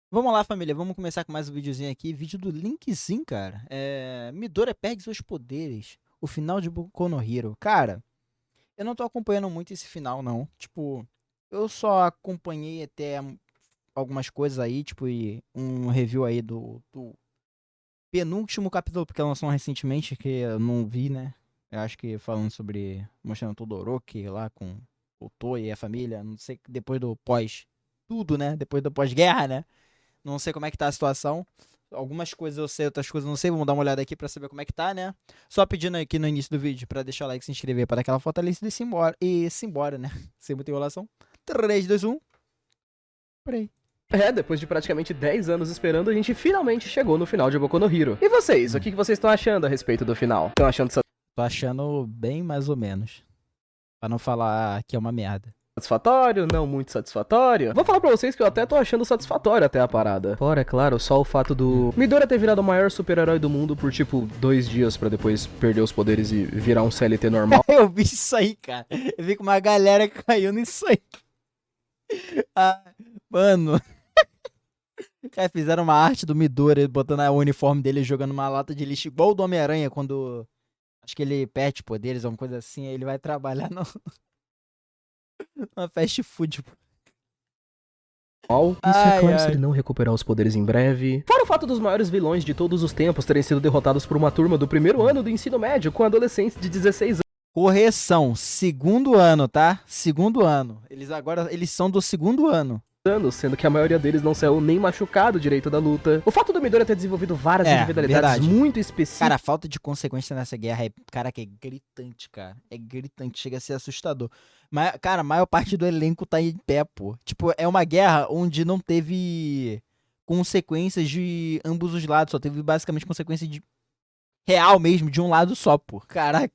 Vamos lá, família. Vamos começar com mais um videozinho aqui. Vídeo do Linkzinho, cara. Midoriya perde seus poderes. O final de Boku no Hero. Cara, eu não tô acompanhando muito esse final, não. Tipo, eu só acompanhei até algumas coisas aí, tipo, e um review aí do penúltimo capítulo, porque lançou recentemente, que eu não vi, né? Eu acho que falando sobre, mostrando o Todoroki lá com o Toy e a família. Não sei, depois do pós, tudo, né? Depois do pós-guerra, né? Não sei como é que tá a situação. Algumas coisas eu sei, outras coisas eu não sei. Vamos dar uma olhada aqui pra saber como é que tá, né? Só pedindo aqui no início do vídeo pra deixar o like, se inscrever, para dar aquela fortalecida e se embora, né? Sem muita enrolação. 3, 2, 1. Peraí. Depois de praticamente 10 anos esperando, a gente finalmente chegou no final de Boku no Hero. E vocês, o que vocês estão achando a respeito do final? Estão achando Tô achando bem mais ou menos. Pra não falar que é uma merda. satisfatório? Não muito satisfatório? Vou falar pra vocês que eu até tô achando satisfatório até a parada. Fora, é claro, só o fato do Midoriya ter virado o maior super-herói do mundo por, tipo, 2 dias pra depois perder os poderes e virar um CLT normal. Eu vi isso aí, cara. Eu vi que uma galera caiu nisso aí. Ah, mano. Cara, fizeram uma arte do Midori botando o uniforme dele jogando uma lata de lixo igual o do Homem-Aranha quando. Acho que ele perde poderes, alguma coisa assim. Aí ele vai trabalhar numa fast food. Isso é Ai, claro se ele ai. não recuperar os poderes em breve. Fora o fato dos maiores vilões de todos os tempos terem sido derrotados por uma turma do primeiro ano do ensino médio com adolescentes de 16 Correção, segundo ano, tá? Segundo ano. Eles são do segundo ano. anos, sendo que a maioria deles não saiu nem machucado direito da luta. O fato do Midoriya ter desenvolvido várias individualidades Verdade. muito específicas. Cara, a falta de consequência nessa guerra é, cara, que é gritante, cara. É gritante, chega a ser assustador. Mas, cara, a maior parte do elenco tá em pé, pô. Tipo, é uma guerra onde não teve consequências de ambos os lados, só teve basicamente consequência de real mesmo, de um lado só, pô. Caraca.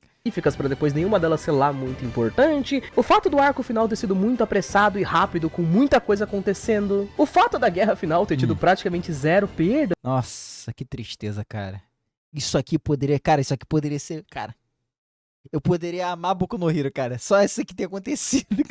Pra depois nenhuma delas ser lá muito importante. O fato do arco final ter sido muito apressado e rápido, com muita coisa acontecendo. O fato da guerra final ter tido praticamente zero perda. Nossa, que tristeza, cara. Isso aqui poderia ser, cara. Eu poderia amar Boku no Hero, cara. Só isso que tem acontecido.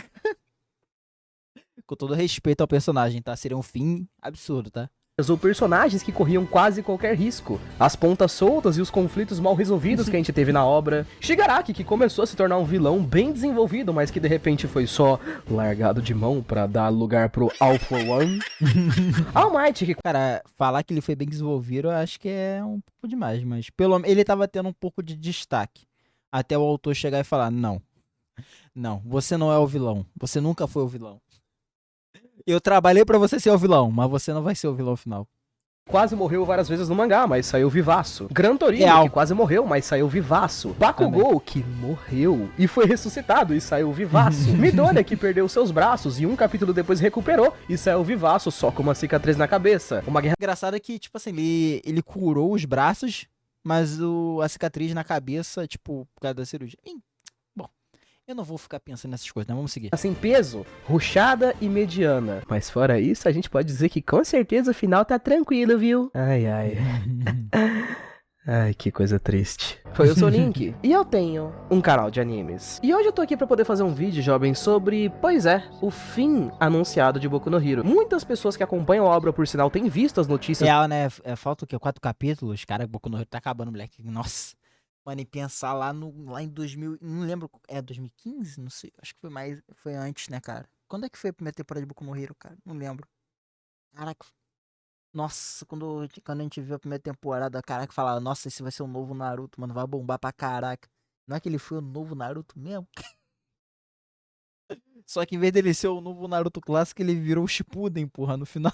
Com todo respeito ao personagem, tá? Seria um fim absurdo, tá? Ou personagens que corriam quase qualquer risco. As pontas soltas e os conflitos mal resolvidos que a gente teve na obra. Shigaraki, que começou a se tornar um vilão bem desenvolvido, mas que de repente foi só largado de mão pra dar lugar pro All for One. All Might, que... Cara, falar que ele foi bem desenvolvido, eu acho que é um pouco demais, mas ele tava tendo um pouco de destaque. Até o autor chegar e falar, não, você não é o vilão. Você nunca foi o vilão. Eu trabalhei pra você ser o vilão, mas você não vai ser o vilão final. quase morreu várias vezes no mangá, mas saiu vivaço. Gran Torino, Real. que quase morreu, mas saiu vivaço. Bakugou, que morreu e foi ressuscitado e saiu vivaço. Midoriya, que perdeu seus braços e um capítulo depois recuperou e saiu vivaço, só com uma cicatriz na cabeça. Uma guerra Engraçado é que, tipo assim, ele curou os braços, mas a cicatriz na cabeça, tipo, por causa da cirurgia. Bom, eu não vou ficar pensando nessas coisas, né? Vamos seguir. sem peso, ruchada e mediana. Mas fora isso, a gente pode dizer que com certeza o final tá tranquilo, viu? Ai, ai. Ai, que coisa triste. Eu sou o Link, e eu tenho um canal de animes. E hoje eu tô aqui pra poder fazer um vídeo, jovem, sobre, pois é, o fim anunciado de Boku no Hero. Muitas pessoas que acompanham a obra, por sinal, têm visto as notícias. Real, né? Falta o quê? 4 capítulos? Cara, Boku no Hero tá acabando, moleque. Nossa. Mano, e pensar lá em 2000, não lembro, 2015? Não sei, acho que foi antes, né, cara? Quando é que foi a primeira temporada de Boku no Hero, cara? Não lembro. Caraca, nossa, quando a gente viu a primeira temporada, caraca, falava, nossa, esse vai ser o novo Naruto, mano, vai bombar pra caraca. Não é que ele foi o novo Naruto mesmo? Só que em vez dele ser o novo Naruto clássico, ele virou o Shippuden, porra, no final.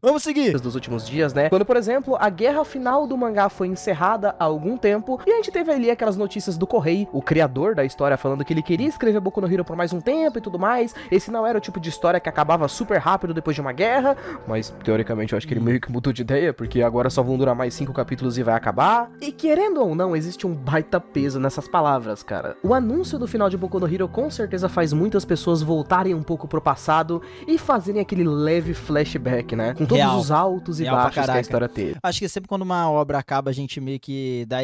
Vamos seguir! Dos últimos dias, né? Quando, por exemplo, a guerra final do mangá foi encerrada há algum tempo e a gente teve ali aquelas notícias do Correio, o criador da história, falando que ele queria escrever Boku no Hero por mais um tempo e tudo mais. Esse não era o tipo de história que acabava super rápido depois de uma guerra, mas teoricamente eu acho que ele meio que mudou de ideia, porque agora só vão durar mais 5 capítulos e vai acabar. E querendo ou não, existe um baita peso nessas palavras, cara. O anúncio do final de Boku no Hero com certeza faz muitas pessoas voltarem um pouco pro passado e fazerem aquele leve flashback, né? Com todos os altos e baixos que a história teve. Acho que sempre quando uma obra acaba, a gente meio que dá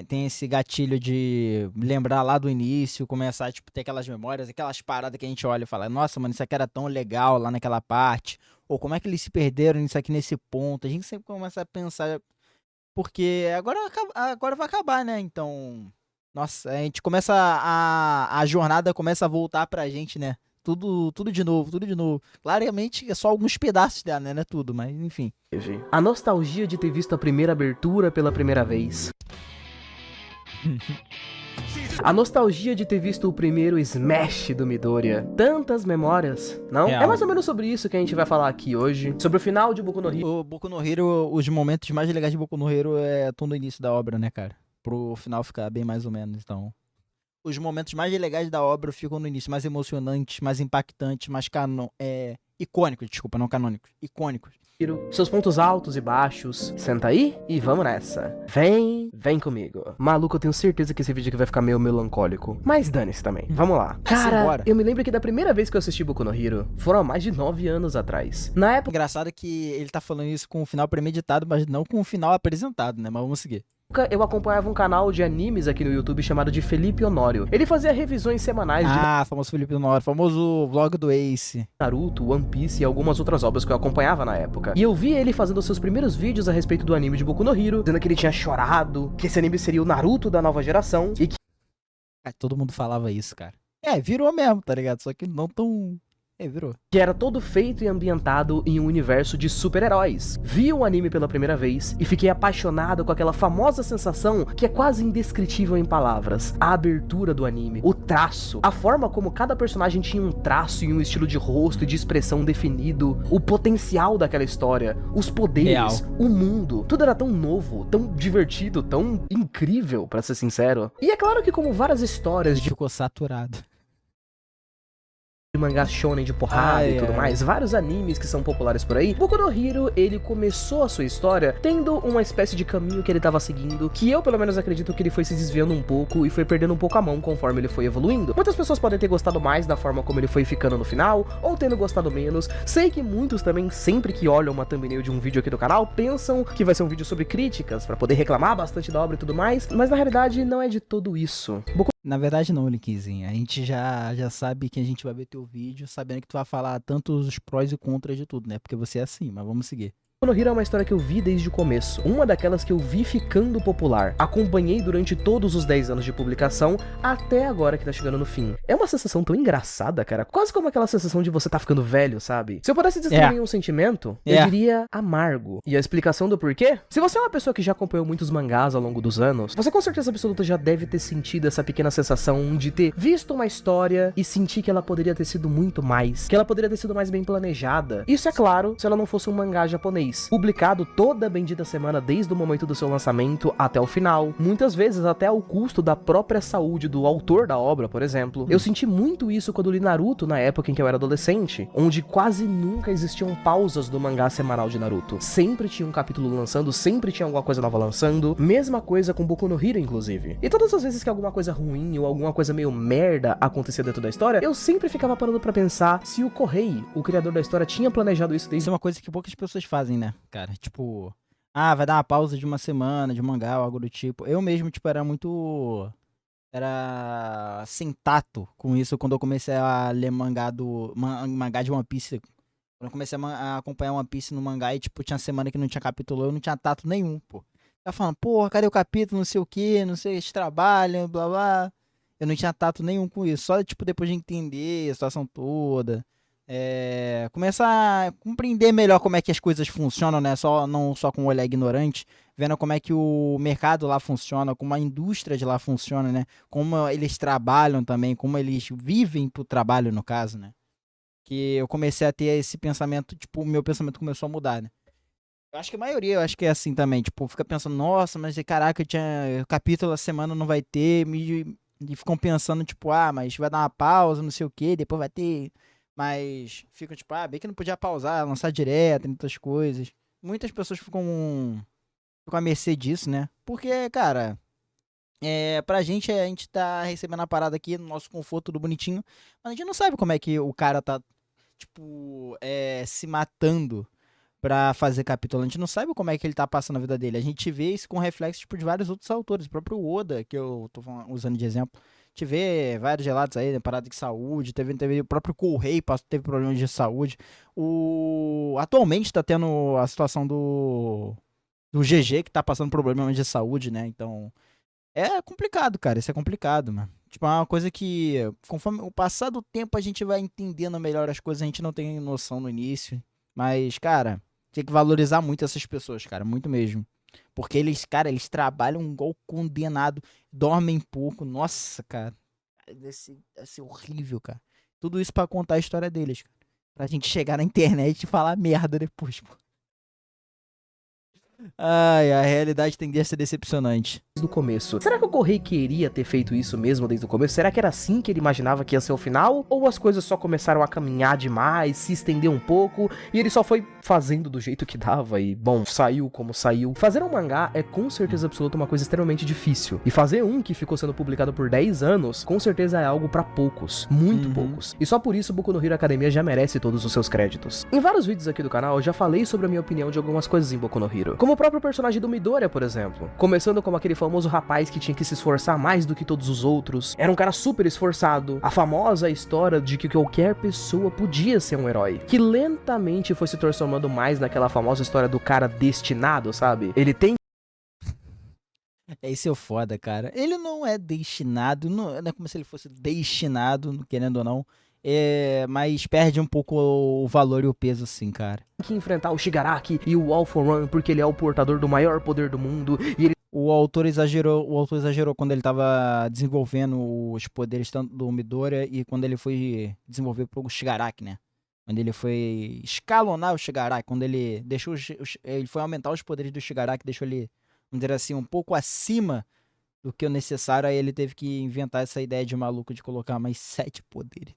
tem esse gatilho de lembrar lá do início, começar, tipo, ter aquelas memórias, aquelas paradas que a gente olha e fala, nossa, mano, isso aqui era tão legal lá naquela parte. Ou como é que eles se perderam nisso aqui nesse ponto? A gente sempre começa a pensar, porque agora vai acabar, né? Então, nossa, a gente começa a jornada começa a voltar pra gente, né? Tudo de novo, tudo de novo. Claramente é só alguns pedaços dela, né? Não é tudo, mas enfim. A nostalgia de ter visto a primeira abertura pela primeira vez. A nostalgia de ter visto o primeiro Smash do Midoriya. Tantas memórias, não? Real. É mais ou menos sobre isso que a gente vai falar aqui hoje. Sobre o final de Boku no Hero. O Boku no Hero, os momentos mais legais de Boku no Hero estão no início da obra, né, cara? Pro final ficar bem mais ou menos, então. Os momentos mais legais da obra ficam no início, mais emocionantes, mais impactantes, mais icônicos, desculpa, não canônicos, icônicos. Seus pontos altos e baixos. Senta aí e vamos nessa. Vem comigo. Maluco, eu tenho certeza que esse vídeo aqui vai ficar meio melancólico. Mas dane-se também. Vamos lá. Cara, bora. eu me lembro que da primeira vez que eu assisti Boku no Hero, foram há mais de 9 anos atrás. Na época Engraçado que ele tá falando isso com o final premeditado, mas não com o final apresentado, né? Mas vamos seguir. eu acompanhava um canal de animes aqui no YouTube chamado de Felipe Honório. Ele fazia revisões semanais de Famoso Felipe Honório, famoso vlog do Ace. Naruto, One Piece e algumas outras obras que eu acompanhava na época. E eu vi ele fazendo seus primeiros vídeos a respeito do anime de Boku no Hero, dizendo que ele tinha chorado, que esse anime seria o Naruto da nova geração e que Todo mundo falava isso, cara. Virou mesmo, tá ligado? Só que não tão... virou. que era todo feito e ambientado em um universo de super-heróis. Vi o anime pela primeira vez e fiquei apaixonado com aquela famosa sensação que é quase indescritível em palavras. A abertura do anime, o traço, a forma como cada personagem tinha um traço e um estilo de rosto e de expressão definido, o potencial daquela história, os poderes, Real. o mundo, tudo era tão novo, tão divertido, tão incrível, pra ser sincero. E é claro que como várias histórias de Ficou saturado. mangá shonen de porrada e tudo mais, vários animes que são populares por aí, Boku no Hero, ele começou a sua história tendo uma espécie de caminho que ele tava seguindo, que eu pelo menos acredito que ele foi se desviando um pouco e foi perdendo um pouco a mão conforme ele foi evoluindo. Muitas pessoas podem ter gostado mais da forma como ele foi ficando no final, ou tendo gostado menos. Sei que muitos também, sempre que olham uma thumbnail de um vídeo aqui do canal, pensam que vai ser um vídeo sobre críticas, pra poder reclamar bastante da obra e tudo mais, mas na realidade não é de tudo isso. Na verdade não, Linkzinho. A gente já sabe que a gente vai ver teu vídeo sabendo que tu vai falar tanto os prós e contras de tudo, né? Porque você é assim, mas vamos seguir. Boku no Hero é uma história que eu vi desde o começo, uma daquelas que eu vi ficando popular. Acompanhei durante todos os 10 anos de publicação, até agora que tá chegando no fim. É uma sensação tão engraçada, cara, quase como aquela sensação de você tá ficando velho, sabe? Se eu pudesse descrever um sentimento, eu diria amargo. E a explicação do porquê? Se você é uma pessoa que já acompanhou muitos mangás ao longo dos anos, você com certeza absoluta já deve ter sentido essa pequena sensação de ter visto uma história e sentir que ela poderia ter sido muito mais, que ela poderia ter sido mais bem planejada. Isso é claro, se ela não fosse um mangá japonês, publicado toda a bendita semana desde o momento do seu lançamento até o final, muitas vezes até ao custo da própria saúde do autor da obra, por exemplo. Eu senti muito isso quando li Naruto na época em que eu era adolescente, onde quase nunca existiam pausas do mangá semanal de Naruto. Sempre tinha um capítulo lançando, sempre tinha alguma coisa nova lançando, mesma coisa com Boku no Hero, inclusive. E todas as vezes que alguma coisa ruim ou alguma coisa meio merda acontecia dentro da história, eu sempre ficava parando pra pensar se o Kohei, o criador da história, tinha planejado isso desde... Isso é uma coisa que poucas pessoas fazem, né, cara? Tipo, vai dar uma pausa de uma semana de mangá ou algo do tipo. Eu mesmo, tipo, era sem tato com isso quando eu comecei a ler mangá de One Piece. Quando eu comecei a acompanhar One Piece no mangá e, tipo, tinha semana que não tinha capítulo, eu não tinha tato nenhum, pô. Tava falando, porra, cadê o capítulo, não sei o que, não sei, eles trabalham, blá blá. Eu não tinha tato nenhum com isso. Só, tipo, depois de entender a situação toda, começar a compreender melhor como é que as coisas funcionam, né? Não só com o olhar ignorante, vendo como é que o mercado lá funciona, como a indústria de lá funciona, né? Como eles trabalham também, como eles vivem pro trabalho, no caso, né? Que eu comecei a ter esse pensamento, tipo, o meu pensamento começou a mudar, né? Eu acho que a maioria, eu acho que é assim também, tipo, fica pensando, nossa, mas caraca, tinha capítulo a semana não vai ter, e ficam pensando, tipo, mas vai dar uma pausa, não sei o que, depois vai ter, mas ficam tipo, bem que não podia pausar, lançar direto, entre outras coisas. Muitas pessoas ficam à mercê disso, né? Porque, cara, pra gente, a gente tá recebendo a parada aqui no nosso conforto, tudo bonitinho, mas a gente não sabe como é que o cara tá, tipo, se matando pra fazer capítulo. A gente não sabe como é que ele tá passando a vida dele. A gente vê isso com reflexo tipo, de vários outros autores. O próprio Oda, que eu tô usando de exemplo. A gente vê vários relatos aí, né, parada de saúde. Teve o próprio Correio teve problemas de saúde. Atualmente tá tendo a situação do GG, que tá passando problemas de saúde, né? Então, é complicado, cara. Isso é complicado, mano. Tipo, é uma coisa que, conforme o passar do tempo, a gente vai entendendo melhor as coisas. A gente não tem noção no início. Mas, cara, tem que valorizar muito essas pessoas, cara. Muito mesmo. Porque eles, cara, eles trabalham igual condenado. Dormem pouco. Nossa, cara. Deve ser horrível, cara. Tudo isso pra contar a história deles, cara. Pra gente chegar na internet e falar merda depois, pô. Ai, a realidade tende a ser decepcionante. Do começo. Será que o Correio queria ter feito isso mesmo desde o começo? Será que era assim que ele imaginava que ia ser o final? Ou as coisas só começaram a caminhar demais, se estender um pouco, e ele só foi fazendo do jeito que dava e, bom, saiu como saiu? Fazer um mangá é com certeza absoluta uma coisa extremamente difícil. E fazer um que ficou sendo publicado por 10 anos, com certeza é algo pra poucos. Muito poucos. E só por isso Boku no Hero Academia já merece todos os seus créditos. Em vários vídeos aqui do canal eu já falei sobre a minha opinião de algumas coisas em Boku no Hero. Como o próprio personagem do Midoriya, por exemplo. Começando como aquele famoso rapaz que tinha que se esforçar mais do que todos os outros. Era um cara super esforçado. A famosa história de que qualquer pessoa podia ser um herói. Que lentamente foi se transformando mais naquela famosa história do cara destinado, sabe? Ele tem... Esse é o foda, cara. Ele não é destinado, não é como se ele fosse destinado, querendo ou não. Mas perde um pouco o valor e o peso, assim, cara. que enfrentar o Shigaraki e o All For One porque ele é o portador do maior poder do mundo e ele... O autor exagerou quando ele tava desenvolvendo os poderes tanto do Midoriya e quando ele foi desenvolver pro Shigaraki, né? Quando ele foi escalonar o Shigaraki, quando ele deixou ele foi aumentar os poderes do Shigaraki, deixou ele, vamos dizer assim, um pouco acima do que o necessário, aí ele teve que inventar essa ideia de maluco de colocar mais 7 poderes.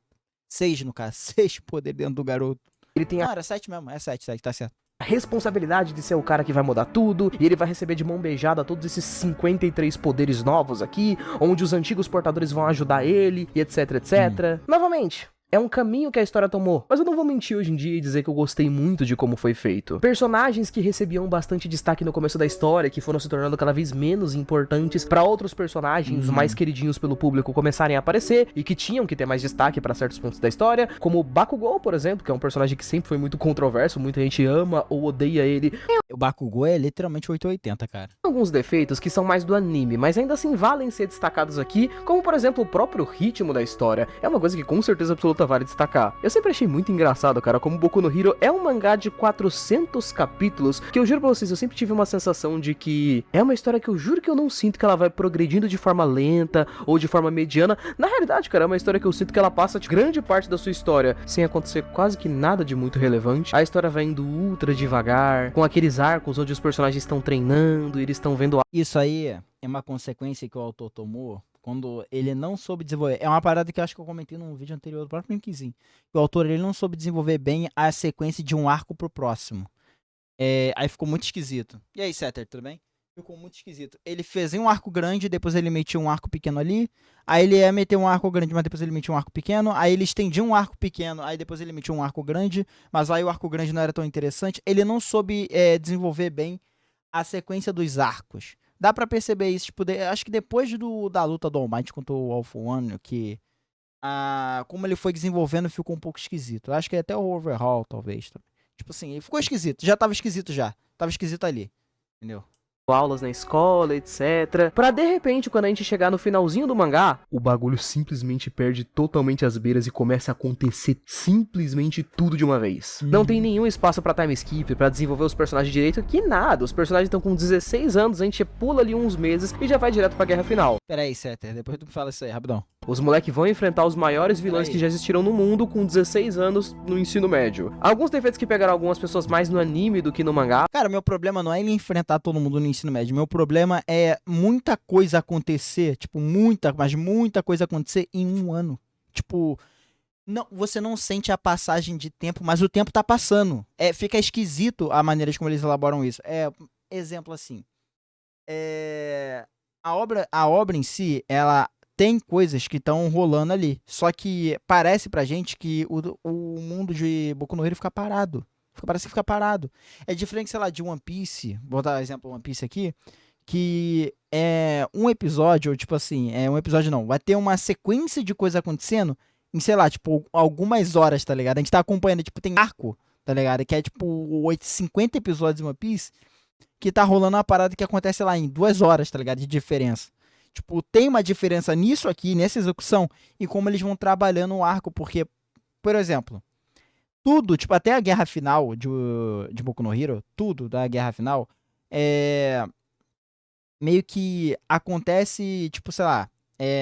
6, no caso, 6 poderes dentro do garoto. Ele tem Não, era 7 mesmo, é 7, tá certo. A responsabilidade de ser o cara que vai mudar tudo, e ele vai receber de mão beijada todos esses 53 poderes novos aqui, onde os antigos portadores vão ajudar ele, e etc, etc. Novamente, é um caminho que a história tomou, mas eu não vou mentir hoje em dia e dizer que eu gostei muito de como foi feito. Personagens que recebiam bastante destaque no começo da história, que foram se tornando cada vez menos importantes para outros personagens mais queridinhos pelo público começarem a aparecer e que tinham que ter mais destaque para certos pontos da história, como o Bakugou, por exemplo, que é um personagem que sempre foi muito controverso, muita gente ama ou odeia ele. O Bakugou é literalmente 880, cara. Alguns defeitos que são mais do anime, mas ainda assim valem ser destacados aqui, como por exemplo o próprio ritmo da história. É uma coisa que com certeza absoluta vale destacar. Eu sempre achei muito engraçado, cara, como Boku no Hero é um mangá de 400 capítulos, que eu juro pra vocês, eu sempre tive uma sensação de que é uma história que eu juro que eu não sinto que ela vai progredindo de forma lenta ou de forma mediana. Na realidade, cara, é uma história que eu sinto que ela passa de grande parte da sua história sem acontecer quase que nada de muito relevante. A história vai indo ultra devagar, com aqueles arcos onde os personagens estão treinando, eles estão vendo... Isso aí é uma consequência que o autor tomou quando ele não soube desenvolver. É uma parada que eu acho que eu comentei num vídeo anterior do próprio Linkzinho. O autor ele não soube desenvolver bem a sequência de um arco pro próximo. Aí ficou muito esquisito. E aí, Setter, tudo bem? Ficou muito esquisito. Ele fez um arco grande, depois ele metia um arco pequeno ali. Aí ele ia meter um arco grande, mas depois ele metia um arco pequeno. Aí ele estendia um arco pequeno, aí depois ele metia um arco grande. Mas aí o arco grande não era tão interessante. Ele não soube desenvolver bem a sequência dos arcos. Dá pra perceber isso, tipo, acho que depois da luta do All Might contra o All For One, que como ele foi desenvolvendo ficou um pouco esquisito. Eu acho que até o Overhaul, talvez. Tipo assim, ele ficou esquisito. Já tava esquisito já. Tava esquisito ali. Entendeu? Aulas na escola, etc. Pra de repente, quando a gente chegar no finalzinho do mangá, o bagulho simplesmente perde totalmente as beiras e começa a acontecer simplesmente tudo de uma vez. Não tem nenhum espaço pra time skip, pra desenvolver os personagens direito, que nada. Os personagens estão com 16 anos, a gente pula ali uns meses e já vai direto pra guerra final. Pera aí, Setter, depois tu me fala isso aí, rapidão. Os moleques vão enfrentar os maiores vilões que já existiram no mundo com 16 anos no ensino médio. Alguns defeitos que pegaram algumas pessoas mais no anime do que no mangá. Cara, meu problema não é ele enfrentar todo mundo no ensino médio. Meu problema é muita coisa acontecer, tipo, muita coisa acontecer em um ano. Tipo, não, você não sente a passagem de tempo, mas o tempo tá passando. Fica esquisito a maneira de como eles elaboram isso. Exemplo assim, a obra em si, ela tem coisas que estão rolando ali. Só que parece pra gente que o mundo de Boku no Hero fica parado. Parece que fica parado. É diferente, sei lá, de One Piece. Vou dar exemplo One Piece aqui. Que é um episódio, ou tipo assim, um episódio não. Vai ter uma sequência de coisas acontecendo em, sei lá, tipo, algumas horas, tá ligado? A gente tá acompanhando, tipo, tem arco, tá ligado? Que é tipo 50 episódios de One Piece. Que tá rolando uma parada que acontece, sei lá, em 2 horas, tá ligado? De diferença. Tipo, tem uma diferença nisso aqui, nessa execução, e como eles vão trabalhando o arco, porque, por exemplo, tudo, tipo, até a guerra final de Boku no Hero, tudo da guerra final, meio que acontece, tipo, sei lá,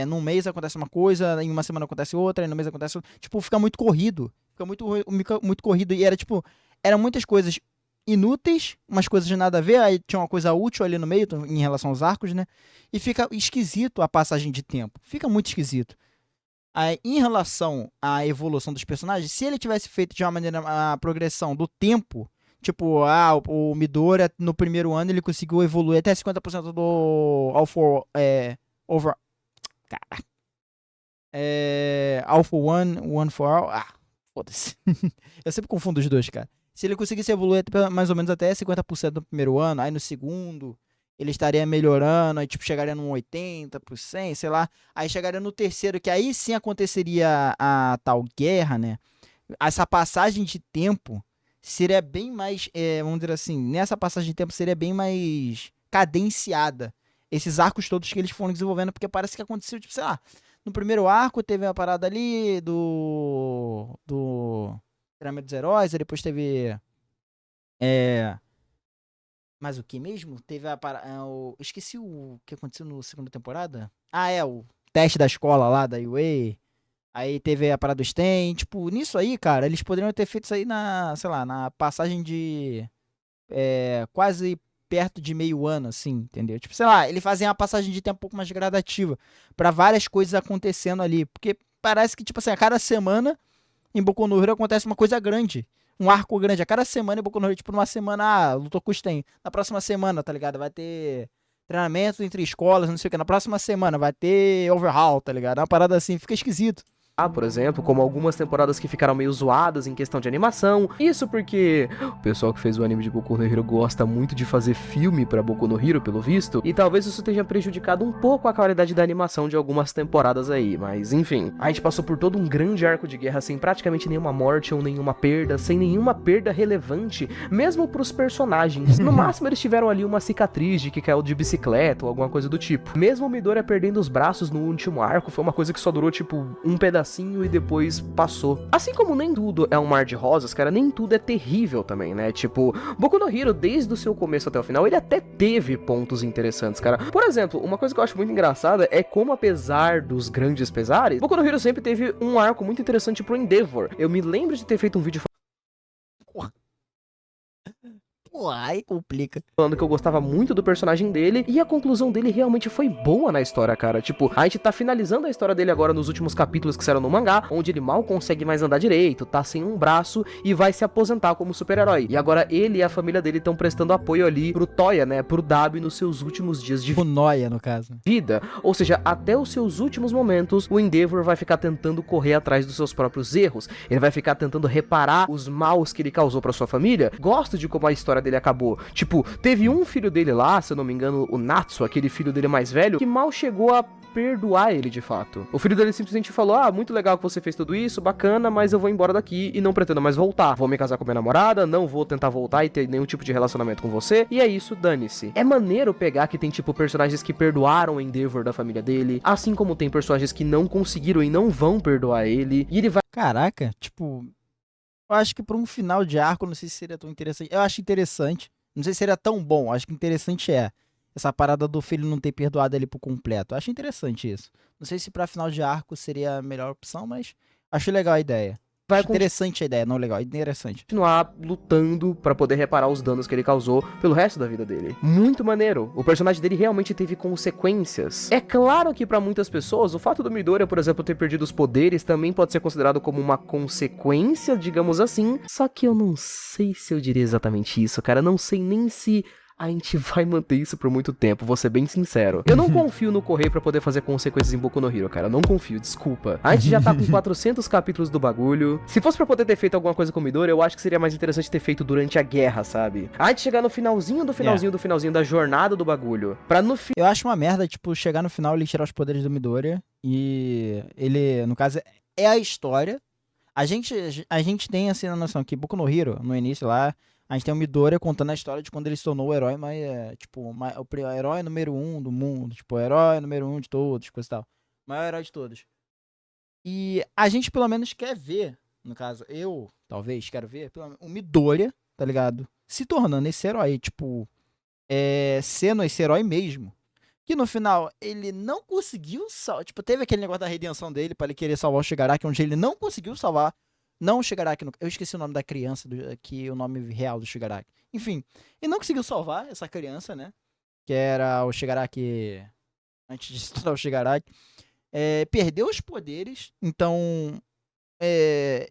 num mês acontece uma coisa, em uma semana acontece outra, e no mês acontece outra, tipo, fica muito corrido, muito corrido, e era, tipo, eram muitas coisas inúteis, umas coisas de nada a ver, aí tinha uma coisa útil ali no meio, em relação aos arcos, né, e fica esquisito a passagem de tempo, fica muito esquisito. Aí, em relação à evolução dos personagens, se ele tivesse feito de uma maneira a progressão do tempo, tipo, o Midoriya no primeiro ano ele conseguiu evoluir até 50% do All for Over. Cara. All for One, One for All. Foda-se. Eu sempre confundo os dois, cara. Se ele conseguisse evoluir mais ou menos até 50% no primeiro ano, aí no segundo ele estaria melhorando, aí tipo chegaria num 80%, sei lá. Aí chegaria no terceiro, que aí sim aconteceria a tal guerra, né? Essa passagem de tempo seria bem mais, vamos dizer assim, nessa passagem de tempo seria bem mais cadenciada. Esses arcos todos que eles foram desenvolvendo, porque parece que aconteceu, tipo, sei lá, no primeiro arco teve a parada ali do treinamento dos heróis, aí depois teve mas o que mesmo? Teve esqueci o que aconteceu na segunda temporada. O teste da escola lá, da UA. Aí teve a parada do Sten. Tipo, nisso aí, cara, eles poderiam ter feito isso aí sei lá, na passagem de quase perto de meio ano, assim, entendeu? Tipo, sei lá, ele fazia uma passagem de tempo um pouco mais gradativa pra várias coisas acontecendo ali. Porque parece que, tipo assim, a cada semana em Boku no Hero acontece uma coisa grande. Um arco grande. A cada semana em Boku no Hero, tipo, numa semana, lutou com o Sten. Na próxima semana, tá ligado? Vai ter treinamento entre escolas, não sei o que. Na próxima semana vai ter overhaul, tá ligado? É uma parada assim, fica esquisito. Por exemplo, como algumas temporadas que ficaram meio zoadas em questão de animação. Isso porque o pessoal que fez o anime de Boku no Hero gosta muito de fazer filme pra Boku no Hero, pelo visto, e talvez isso tenha prejudicado um pouco a qualidade da animação de algumas temporadas aí, mas enfim. A gente passou por todo um grande arco de guerra sem praticamente nenhuma morte ou nenhuma perda, sem nenhuma perda relevante, mesmo pros personagens. No máximo eles tiveram ali uma cicatriz de que caiu de bicicleta ou alguma coisa do tipo. Mesmo o Midoriya perdendo os braços no último arco, foi uma coisa que só durou tipo um pedacinho e depois passou. Assim como nem tudo é um mar de rosas, cara, nem tudo é terrível também, né? Tipo, Boku no Hero, desde o seu começo até o final, ele até teve pontos interessantes, cara. Por exemplo, uma coisa que eu acho muito engraçada é como, apesar dos grandes pesares, Boku no Hero sempre teve um arco muito interessante pro Endeavor. Eu me lembro de ter feito um vídeo Aí complica. falando que eu gostava muito do personagem dele, e a conclusão dele realmente foi boa na história, cara. Tipo, a gente tá finalizando a história dele agora nos últimos capítulos que saíram no mangá, onde ele mal consegue mais andar direito, tá sem um braço e vai se aposentar como super-herói. E agora ele e a família dele estão prestando apoio ali pro Toya, né, pro Dabi nos seus últimos dias de O Noia, no caso. vida. Ou seja, até os seus últimos momentos, o Endeavor vai ficar tentando correr atrás dos seus próprios erros. Ele vai ficar tentando reparar os maus que ele causou pra sua família. Gosto de como a história dele acabou. Tipo, teve um filho dele lá, se eu não me engano, o Natsu, aquele filho dele mais velho, que mal chegou a perdoar ele de fato. O filho dele simplesmente falou: muito legal que você fez tudo isso, bacana, mas eu vou embora daqui e não pretendo mais voltar. Vou me casar com minha namorada, não vou tentar voltar e ter nenhum tipo de relacionamento com você, e é isso, dane-se. É maneiro pegar que tem, tipo, personagens que perdoaram o Endeavor da família dele, assim como tem personagens que não conseguiram e não vão perdoar ele, e ele vai... Caraca, tipo, eu acho que pra um final de arco, não sei se seria tão interessante. Eu acho interessante. Não sei se seria tão bom. Acho que interessante essa parada do filho não ter perdoado ele por completo. Eu acho interessante isso. Não sei se pra final de arco seria a melhor opção, mas acho legal a ideia. Acho interessante a ideia, não legal, interessante. Continuar lutando pra poder reparar os danos que ele causou pelo resto da vida dele. Muito maneiro. O personagem dele realmente teve consequências. É claro que pra muitas pessoas, o fato do Midoriya, por exemplo, ter perdido os poderes também pode ser considerado como uma consequência, digamos assim. Só que eu não sei se eu diria exatamente isso, cara. Não sei nem se A gente vai manter isso por muito tempo, vou ser bem sincero. Eu não confio no Correio pra poder fazer consequências em Boku no Hero, cara. Eu não confio, desculpa. A gente já tá com 400 capítulos do bagulho. Se fosse pra poder ter feito alguma coisa com o Midori, eu acho que seria mais interessante ter feito durante a guerra, sabe? A gente chegar no finalzinho do finalzinho da jornada do bagulho. Pra no fim. Eu acho uma merda, tipo, chegar no final ele tirar os poderes do Midoriya. E ele, no caso, é a história. A gente tem assim a noção que Boku no Hero, no início lá, a gente tem o Midoriya contando a história de quando ele se tornou o herói, mas tipo, o herói número 1 do mundo, tipo, o herói número 1 de todos, coisa e tal. O maior herói de todos. E a gente pelo menos quer ver, no caso, eu talvez quero ver, o Midoriya, tá ligado? Se tornando esse herói, tipo, sendo esse herói mesmo. Que no final ele não conseguiu salvar. Tipo, teve aquele negócio da redenção dele pra ele querer salvar o Shigaraki, onde ele não conseguiu salvar. Não o Shigaraki. Eu esqueci o nome da criança, o nome real do Shigaraki. Enfim, ele não conseguiu salvar essa criança, né? Que era o Shigaraki. Antes de se tornar o Shigaraki. Perdeu os poderes. Então.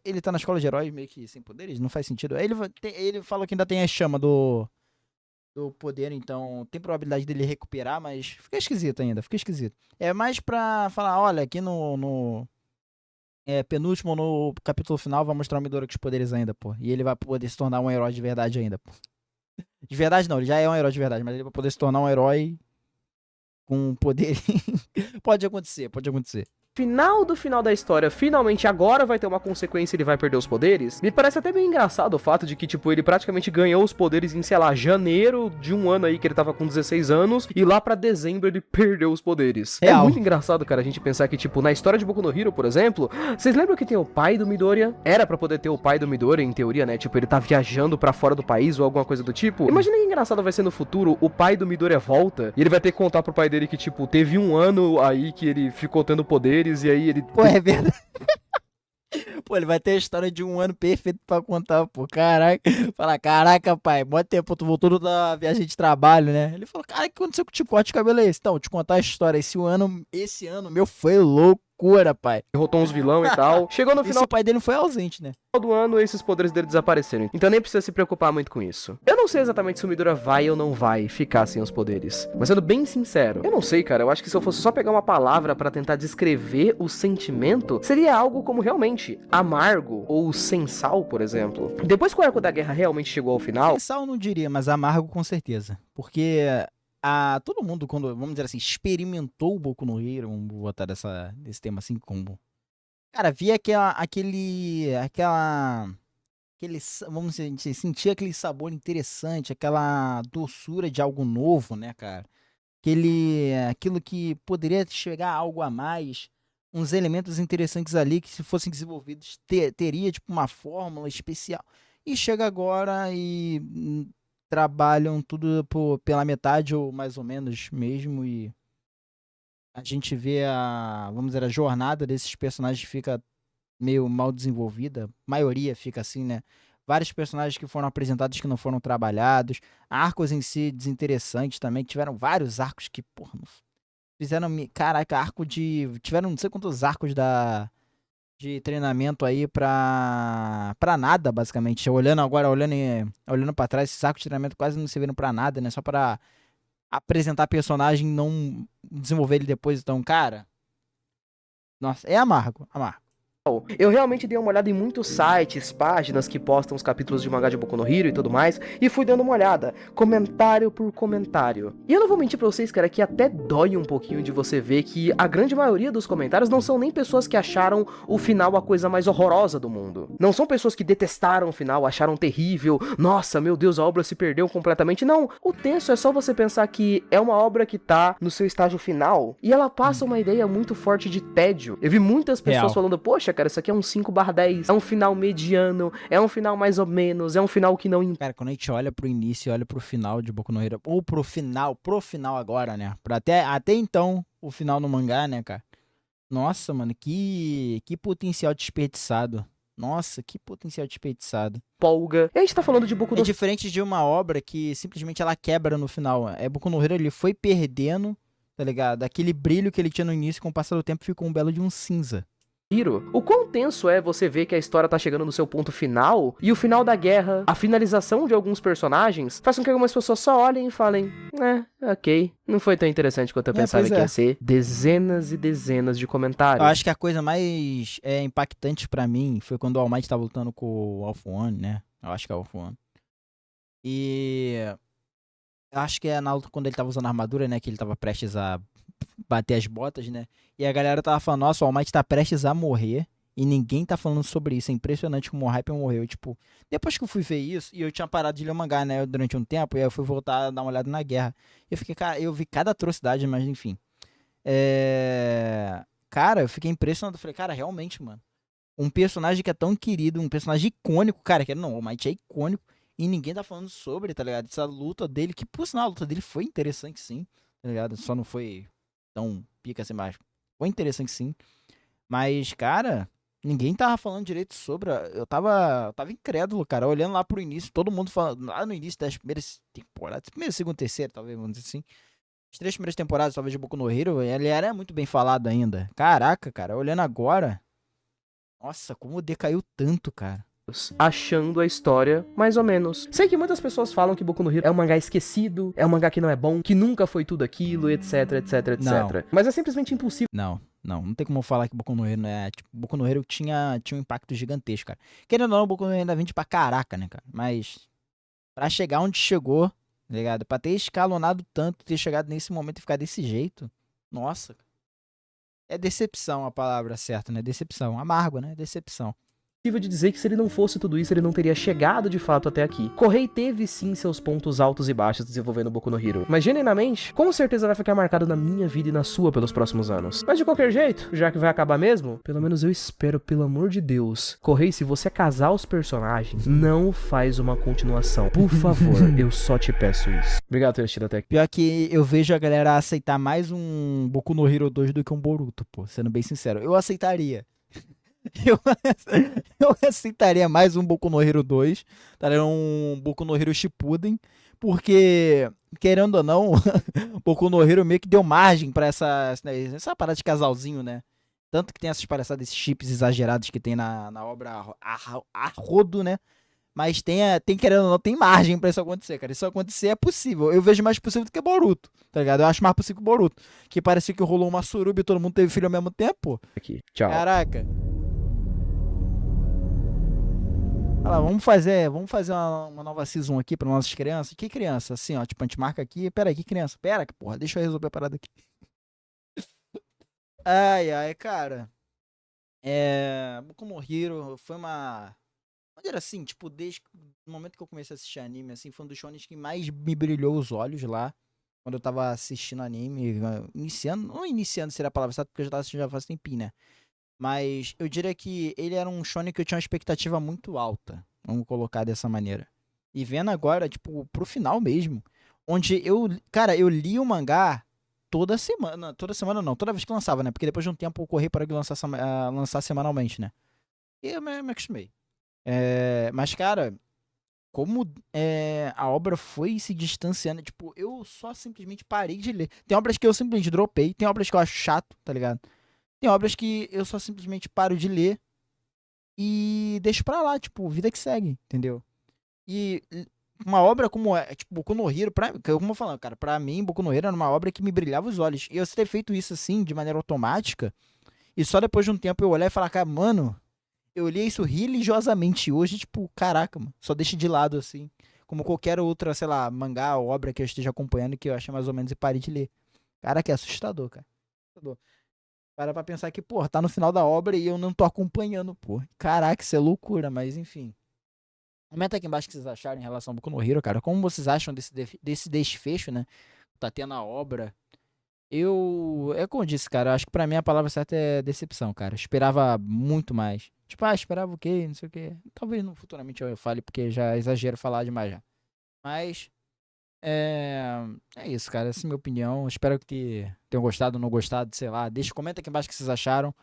Ele tá na escola de heróis meio que sem poderes. Não faz sentido. Ele falou que ainda tem a chama do poder, então tem probabilidade dele recuperar, mas fica esquisito ainda, fica esquisito. É mais pra falar, olha, aqui no penúltimo, no capítulo final, vai mostrar o Midoriya com os poderes ainda, pô. E ele vai poder se tornar um herói de verdade ainda, pô. De verdade não, ele já é um herói de verdade, mas ele vai poder se tornar um herói com poder. Pode acontecer, pode acontecer. Final do final da história, finalmente agora vai ter uma consequência e ele vai perder os poderes. Me parece até bem engraçado o fato de que, tipo, ele praticamente ganhou os poderes em, sei lá, janeiro de um ano aí que ele tava com 16 anos e lá pra dezembro ele perdeu os poderes. Real. É muito engraçado, cara, a gente pensar que, tipo, na história de Boku no Hero, por exemplo, vocês lembram que tem o pai do Midoriya? Era pra poder ter o pai do Midoriya, em teoria, né? Tipo, ele tá viajando pra fora do país ou alguma coisa do tipo. Imagina que engraçado vai ser no futuro, o pai do Midoriya volta e ele vai ter que contar pro pai dele que, tipo, teve um ano aí que ele ficou tendo poderes e aí ele... Pô, é verdade. Pô, ele vai ter a história de um ano perfeito pra contar, pô. Caraca. Fala, caraca, pai, mó tempo, tu voltou da viagem de trabalho, né? Ele falou, cara, o que aconteceu com o corte de cabelo é esse? Então, te contar a história. Esse ano, meu, foi loucura, pai. Derrotou uns vilão e tal. Chegou no final o pai dele não foi ausente, né? do ano, esses poderes dele desapareceram. Então nem precisa se preocupar muito com isso. Eu não sei exatamente se o Midoriya vai ou não vai ficar sem os poderes. Mas sendo bem sincero, eu não sei, cara. Eu acho que se eu fosse só pegar uma palavra pra tentar descrever o sentimento, seria algo como realmente amargo ou sem sal, por exemplo. Depois que o arco da guerra realmente chegou ao final... Sem sal eu não diria, mas amargo com certeza. Porque todo mundo, quando, vamos dizer assim, experimentou o Boku no Hero, vamos botar desse tema assim, como... Cara, via vamos dizer, sentir aquele sabor interessante, aquela doçura de algo novo, né, cara? Aquilo que poderia chegar a algo a mais, uns elementos interessantes ali que se fossem desenvolvidos teria tipo uma fórmula especial. E chega agora e trabalham tudo pela metade ou mais ou menos mesmo e a gente vê vamos dizer, a jornada desses personagens fica meio mal desenvolvida. A maioria fica assim, né? Vários personagens que foram apresentados que não foram trabalhados. Arcos em si desinteressantes também. Tiveram vários arcos que, porra, fizeram... Caraca, tiveram não sei quantos arcos de treinamento aí pra nada, basicamente. Olhando pra trás, esses arcos de treinamento quase não serviram pra nada, né? Só pra apresentar personagem e não desenvolver ele depois. Então, cara... Nossa, é amargo. Eu realmente dei uma olhada em muitos sites, páginas que postam os capítulos de mangá de Boku no Hero e tudo mais, e fui dando uma olhada, comentário por comentário. E eu não vou mentir pra vocês, cara, que até dói um pouquinho de você ver que a grande maioria dos comentários não são nem pessoas que acharam o final a coisa mais horrorosa do mundo. Não são pessoas que detestaram o final, acharam terrível, nossa, meu Deus, a obra se perdeu completamente. Não, o tenso é só você pensar que é uma obra que tá no seu estágio final, e ela passa uma ideia muito forte de tédio. Eu vi muitas pessoas falando, poxa, cara, isso aqui é um 5/10, é um final mediano, é um final mais ou menos, é um final que não... Cara, quando a gente olha pro início e olha pro final de Boku no Hero, ou pro final agora, né? Até então, o final no mangá, né, cara? Nossa, mano, que potencial desperdiçado. Nossa, que potencial desperdiçado. Polga. E a gente tá falando de Boku no... É diferente de uma obra que simplesmente ela quebra no final. Boku no Hero, ele foi perdendo, tá ligado? Aquele brilho que ele tinha no início, com o passar do tempo, ficou um belo de um cinza. Hiro, o quão tenso é você ver que a história tá chegando no seu ponto final e o final da guerra, a finalização de alguns personagens, faz com que algumas pessoas só olhem e falem, ok, não foi tão interessante quanto eu pensava pois que é. ia ser. Dezenas e dezenas de Eu comentários. acho que a coisa mais impactante pra mim foi quando o All Might tava lutando com o Alpha One, né? Eu acho que é o Alpha One. E eu acho que é na luta quando ele tava usando a armadura, né? Que ele tava prestes a bater as botas, né? E a galera tava falando, nossa, o All Might tá prestes a morrer. E ninguém tá falando sobre isso. É impressionante como o Hype morreu. Tipo, depois que eu fui ver isso, e eu tinha parado de ler o mangá, né? Durante um tempo, e aí eu fui voltar a dar uma olhada na guerra. E eu fiquei, cara, eu vi cada atrocidade, mas enfim. Cara, eu fiquei impressionado. Eu falei, cara, realmente, mano. Um personagem que é tão querido, um personagem icônico, cara, que não, o Might é icônico e ninguém tá falando sobre, tá ligado? Essa luta dele, que por sinal, a luta dele foi interessante sim, tá ligado? Só não foi tão pica assim, mas foi interessante sim. Mas, cara, ninguém tava falando direito sobre. Eu tava incrédulo, cara, olhando lá pro início, todo mundo falando, lá no início das primeiras temporadas, primeiro, segundo, terceiro, talvez, vamos dizer assim. As 3 primeiras temporadas, talvez, de Boku no Hero, ele era muito bem falado ainda. Caraca, cara, olhando agora. Nossa, como decaiu tanto, cara. Achando a história, mais ou menos. Sei que muitas pessoas falam que Boku no Hero é um mangá esquecido, é um mangá que não é bom, que nunca foi tudo aquilo, etc, etc, etc. Não. Mas é simplesmente impossível. Não tem como eu falar que Boku no Hero, né? Tipo, Boku no Hero tinha um impacto gigantesco, cara. Querendo ou não, Boku no Hero ainda vende pra caraca, né, cara? Mas pra chegar onde chegou, tá ligado? Pra ter escalonado tanto, ter chegado nesse momento e ficar desse jeito, nossa. É decepção a palavra certa, né? Decepção. Amargo, né? Decepção. De dizer que se ele não fosse tudo isso, ele não teria chegado de fato até aqui. Correi teve sim seus pontos altos e baixos desenvolvendo Boku no Hero, mas genuinamente, com certeza vai ficar marcado na minha vida e na sua pelos próximos anos. Mas de qualquer jeito, já que vai acabar mesmo, pelo menos eu espero, pelo amor de Deus. Correi, se você casar os personagens, não faz uma continuação. Por favor, eu só te peço isso. Obrigado por ter assistido até aqui. Pior que eu vejo a galera aceitar mais um Boku no Hero 2 do que um Boruto, pô. Sendo bem sincero. Eu aceitaria. Eu, eu aceitaria mais um Boku no Hero 2, tá ligado? Um Boku no Hero Shippuden, porque, querendo ou não, Boku no Hero meio que deu margem pra essa parada de casalzinho, né? Tanto que tem essas palhaçadas, esses chips exagerados que tem na obra a rodo, né? Mas tem, querendo ou não, tem margem pra isso acontecer, cara. Isso acontecer é possível. Eu vejo mais possível do que Boruto, tá ligado? Eu acho mais possível que Boruto. Que parecia que rolou uma suruba e todo mundo teve filho ao mesmo tempo, pô. Aqui, tchau. Caraca. Olha lá, vamos fazer uma nova season aqui para nossas crianças. Que criança? Assim, ó, tipo, a gente marca aqui. Pera aí, que criança? Pera, que porra, deixa eu resolver a parada aqui. Ai, ai, cara. Boku no Hero foi uma. Era assim, tipo, desde o momento que eu comecei a assistir anime, assim, foi um dos shonens que mais me brilhou os olhos lá. Quando eu tava assistindo anime, iniciando, não iniciando seria a palavra certa, porque eu já tava assistindo já faz tempinho, né? Mas eu diria que ele era um shonen que eu tinha uma expectativa muito alta. Vamos colocar dessa maneira. E vendo agora, tipo, pro final mesmo. Onde cara, eu li o mangá toda semana. Toda semana não, toda vez que lançava, né? Porque depois de um tempo eu corri para lançar semanalmente, né? E eu me acostumei. Mas, cara, como a obra foi se distanciando. Tipo, eu só simplesmente parei de ler. Tem obras que eu simplesmente dropei. Tem obras que eu acho chato, tá ligado? Tem obras que eu só simplesmente paro de ler e deixo pra lá, tipo, vida que segue, entendeu? E uma obra como tipo, Boku no Hero, como eu falando, cara, pra mim, Boku no Hero era uma obra que me brilhava os olhos. E eu ter feito isso assim, de maneira automática, e só depois de um tempo eu olhar e falar, cara, mano, eu li isso religiosamente. E hoje, tipo, caraca, mano, só deixo de lado, assim. Como qualquer outra, sei lá, mangá ou obra que eu esteja acompanhando que eu achei mais ou menos e parei de ler. Cara, que é assustador, cara. Assustador. Para pra pensar que, pô, tá no final da obra e eu não tô acompanhando, pô. Caraca, isso é loucura, mas enfim. Comenta aqui embaixo o que vocês acharam em relação ao Boku no Hero, cara. Como vocês acham desse desfecho, né? Tá tendo a obra. É como eu disse, cara. Eu acho que pra mim a palavra certa é decepção, cara. Eu esperava muito mais. Tipo, esperava o quê? Não sei o quê. Talvez futuramente eu fale, porque já exagero falar demais já. Mas. É isso, cara. Essa é a minha opinião. Espero que tenham gostado ou não gostado, sei lá. Comenta aqui embaixo o que vocês acharam.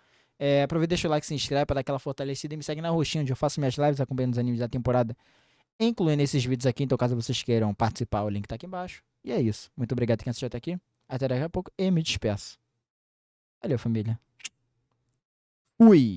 Aproveita, deixa o like, se inscreve pra dar aquela fortalecida e me segue na roxinha, onde eu faço minhas lives acompanhando os animes da temporada, incluindo esses vídeos aqui. Então, caso vocês queiram participar, o link tá aqui embaixo. E é isso. Muito obrigado por quem assistiu até aqui. Até daqui a pouco e me despeço. Valeu, família. Fui!